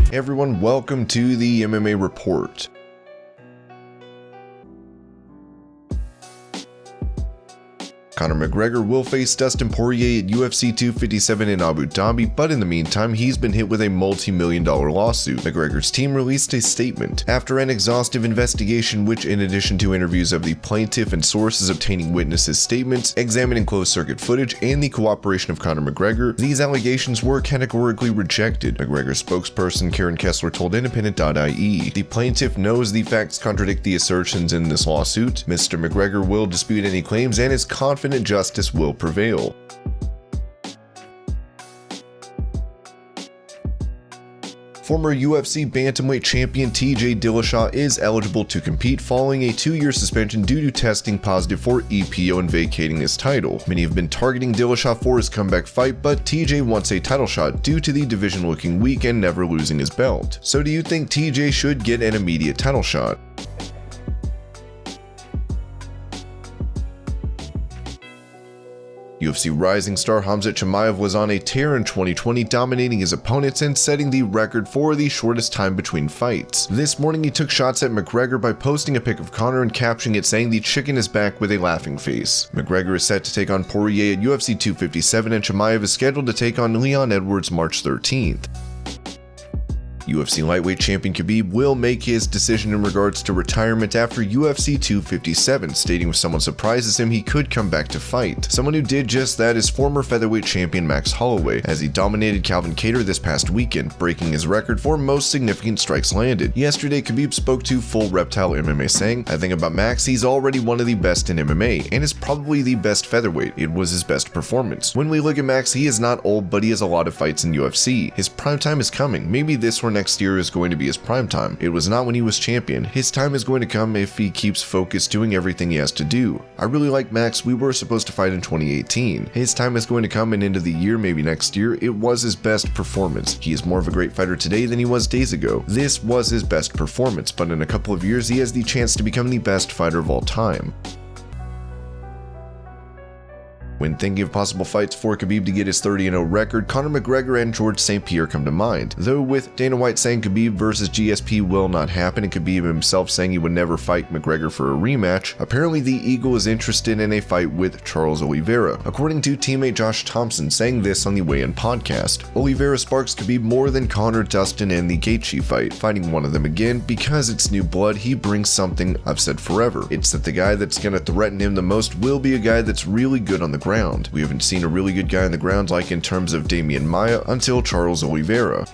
Hey everyone, welcome to the MMA Report. Conor McGregor will face Dustin Prioirer at UFC 257 in Abu Dhabi, but in the meantime, he's been hit with a multi-million-dollar lawsuit. McGregor's team released a statement. After an exhaustive investigation which, in addition to interviews of the plaintiff and sources obtaining witnesses' statements, examining closed-circuit footage, and the cooperation of Conor McGregor, these allegations were categorically rejected. McGregor's spokesperson Karen Kessler told Independent.ie, "The plaintiff knows the facts contradict the assertions in this lawsuit. Mr. McGregor will dispute any claims and is confident justice will prevail." Former UFC bantamweight champion TJ Dillashaw is eligible to compete following a 2-year suspension due to testing positive for EPO and vacating his title. Many have been targeting Dillashaw for his comeback fight, but TJ wants a title shot due to the division looking weak and never losing his belt. So do you think TJ should get an immediate title shot? UFC rising star Khamzat Chimaev was on a tear in 2020, dominating his opponents and setting the record for the shortest time between fights. This morning he took shots at McGregor by posting a pic of Conor and captioning it saying "the chicken is back" with a laughing face. McGregor is set to take on Prioirer at UFC 257 and Chimaev is scheduled to take on Leon Edwards March 13th. UFC lightweight champion Khabib will make his decision in regards to retirement after UFC 257, stating if someone surprises him, he could come back to fight. Someone who did just that is former featherweight champion Max Holloway, as he dominated Calvin Kattar this past weekend, breaking his record for most significant strikes landed. Yesterday, Khabib spoke to Full Reptile MMA, saying, "I think about Max, he's already one of the best in MMA, and is probably the best featherweight. It was his best performance. When we look at Max, he is not old, but he has a lot of fights in UFC. His prime time is coming. Maybe this or next year is going to be his prime time. It was not when he was champion. His time is going to come if he keeps focused doing everything he has to do. I really like Max. We were supposed to fight in 2018. His time is going to come, and into the year, maybe next year, it was his best performance. He is more of a great fighter today than he was days ago. This was his best performance, but in a couple of years, he has the chance to become the best fighter of all time." When thinking of possible fights for Khabib to get his 30-0 record, Conor McGregor and George St. Pierre come to mind. Though with Dana White saying Khabib versus GSP will not happen and Khabib himself saying he would never fight McGregor for a rematch, apparently the Eagle is interested in a fight with Charles Oliveira, according to teammate Josh Thompson saying this on the Weigh-In podcast. Oliveira sparks Khabib more than Conor, Dustin, and the Gaethje fight, fighting one of them again because it's new blood. He brings something I've said forever. It's that the guy that's going to threaten him the most will be a guy that's really good on the ground. We haven't seen a really good guy on the ground like in terms of Damian Maia until Charles Oliveira.